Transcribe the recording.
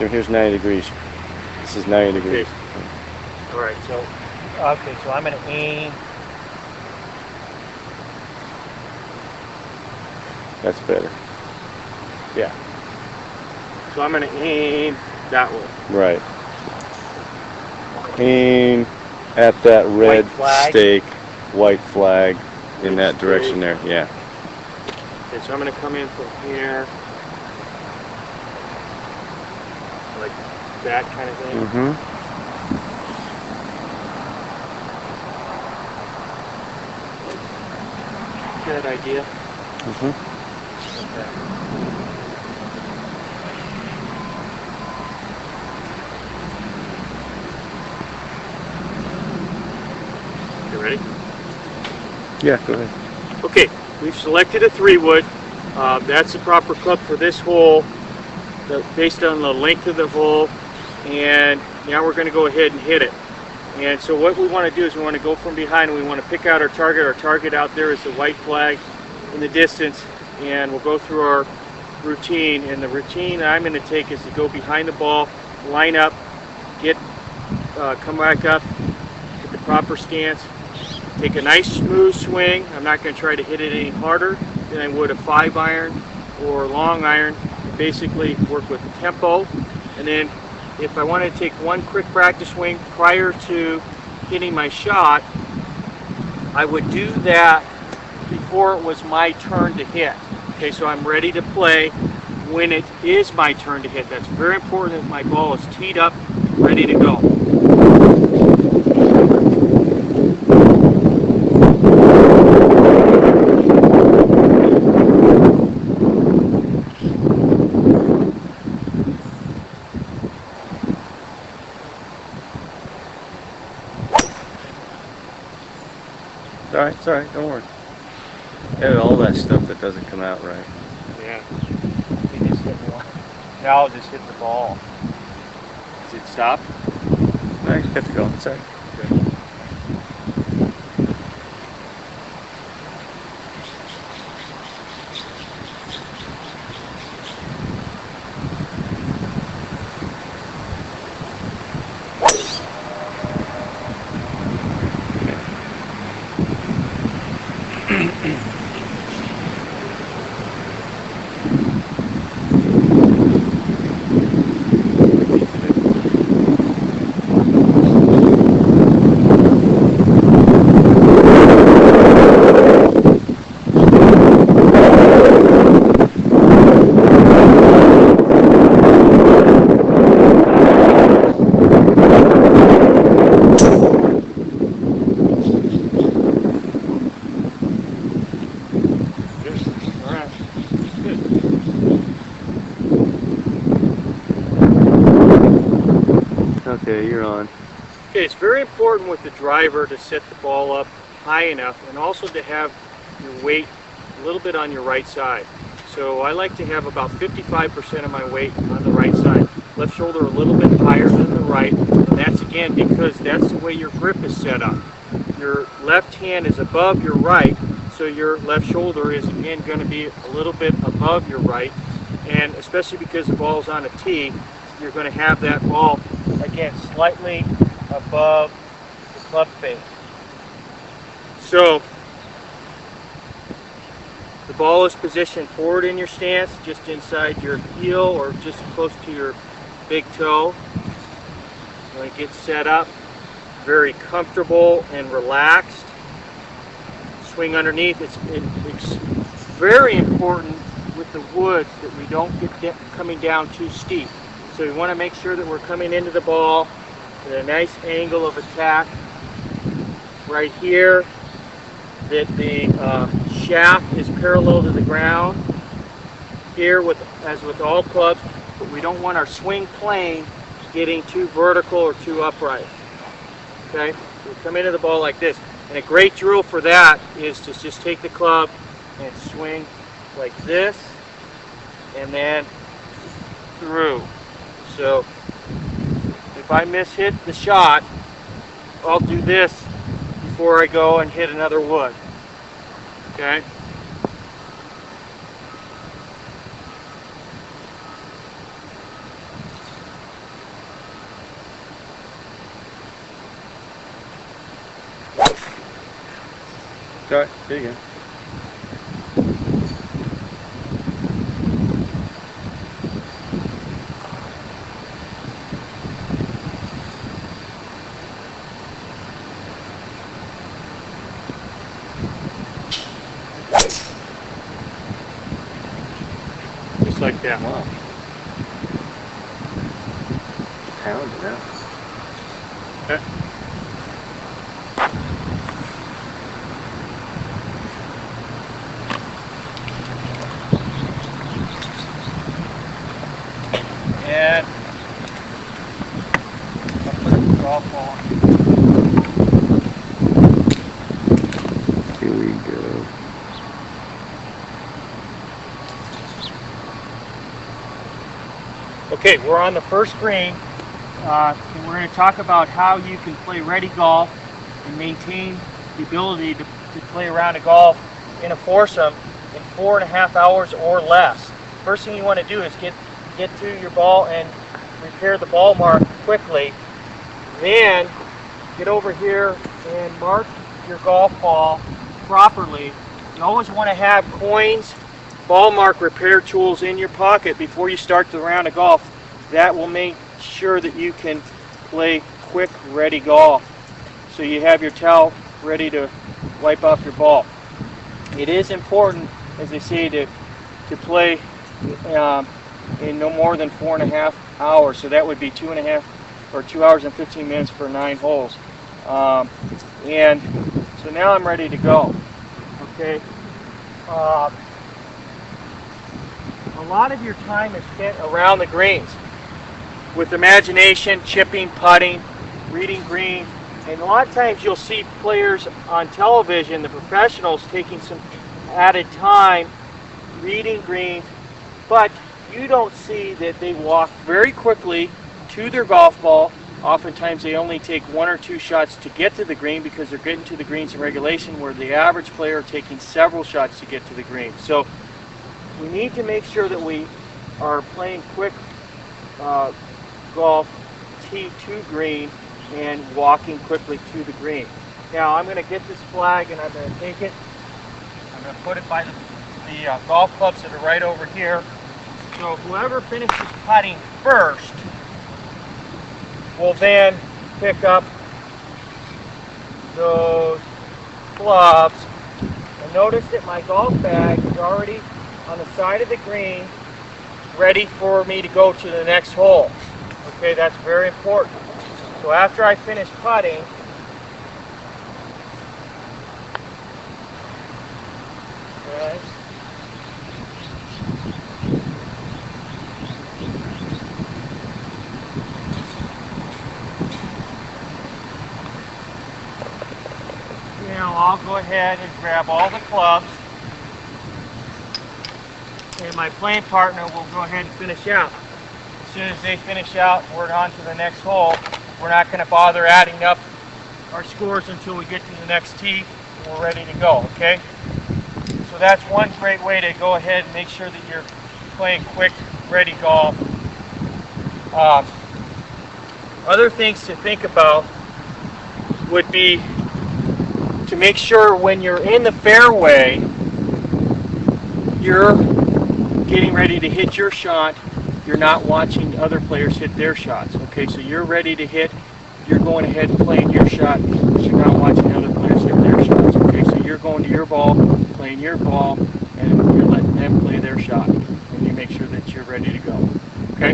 Here's 90 degrees. This is 90 degrees. All right, so I'm going to aim. That's better. Yeah. So I'm going to aim that way. Right. Aim at that red stake, white flag, in that direction there. Yeah. Okay, so I'm going to come in from here, like that kind of thing. Mm-hmm. Good idea. Mm-hmm. Okay. You ready? Yeah, go ahead. Okay, we've selected a 3-wood. That's the proper club for this hole, based on the length of the hole. And now we're going to go ahead and hit it. And so what we want to do is we want to go from behind and we want to pick out our target. Our target out there is the white flag in the distance. And we'll go through our routine. And the routine that I'm going to take is to go behind the ball, line up, come back up, get the proper stance, take a nice smooth swing. I'm not going to try to hit it any harder than I would a 5-iron or long iron. Basically work with tempo. And then if I wanted to take one quick practice swing prior to hitting my shot, I would do that before it was my turn to hit. Okay, so I'm ready to play when it is my turn to hit. That's very important that my ball is teed up, ready to go. It's all right, don't worry. Yeah, all that stuff that doesn't come out right. Yeah. You just hit one. Now I'll just hit the ball. Does it stop? No, you got to go. It's all right. Okay. Okay, you're on. Okay, it's very important with the driver to set the ball up high enough and also to have your weight a little bit on your right side. So I like to have about 55% of my weight on the right side. Left shoulder a little bit higher than the right, and that's again because that's the way your grip is set up. Your left hand is above your right, so your left shoulder is again going to be a little bit above your right, and especially because the ball's on a tee, you're going to have that ball again slightly above the club face. So the ball is positioned forward in your stance, just inside your heel or just close to your big toe. When it gets set up, very comfortable and relaxed. Swing underneath. It's very important with the wood that we don't get coming down too steep. So we want to make sure that we're coming into the ball with a nice angle of attack right here, that the shaft is parallel to the ground here, as with all clubs, but we don't want our swing plane getting too vertical or too upright. Okay, so we come into the ball like this, and a great drill for that is to just take the club and swing like this and then through. So if I miss-hit the shot, I'll do this before I go and hit another wood. Okay? All right, there you go. Just like that. Wow. Pound it out. Okay. And I'll put the golf ball. Here we go. Okay, we're on the first green, and we're going to talk about how you can play ready golf and maintain the ability to play a round of golf in a foursome in 4.5 hours or less. First thing you want to do is get to your ball and repair the ball mark quickly. Then get over here and mark your golf ball properly. You always want to have coins, ball mark repair tools in your pocket before you start the round of golf. That will make sure that you can play quick, ready golf. So you have your towel ready to wipe off your ball. It is important, as I say, to play in no more than 4.5 hours. So that would be 2 hours and 15 minutes for 9 holes. And so now I'm ready to go. Okay. A lot of your time is spent around the greens with imagination, chipping, putting, reading greens, and a lot of times you'll see players on television, the professionals, taking some added time reading greens, but you don't see that they walk very quickly to their golf ball. Oftentimes they only take 1 or 2 shots to get to the green because they're getting to the greens in regulation, where the average player are taking several shots to get to the green. So we need to make sure that we are playing quick golf, tee to green, and walking quickly to the green. Now I'm going to get this flag and I'm going to take it. I'm going to put it by the golf clubs that are right over here. So whoever finishes putting first will then pick up those clubs. And notice that my golf bag is already on the side of the green, ready for me to go to the next hole. Okay, that's very important. So after I finish putting, okay, now I'll go ahead and grab all the clubs, and my playing partner will go ahead and finish out. As soon as they finish out, we're on to the next hole. We're not going to bother adding up our scores until we get to the next tee and we're ready to go, okay? So that's one great way to go ahead and make sure that you're playing quick, ready golf. Other things to think about would be to make sure when you're in the fairway, you're getting ready to hit your shot. You're not watching other players hit their shots. Okay, so you're ready to hit. You're going ahead and playing your shot. You're not watching other players hit their shots. Okay, so you're going to your ball, playing your ball, and you're letting them play their shot. And you make sure that you're ready to go. Okay?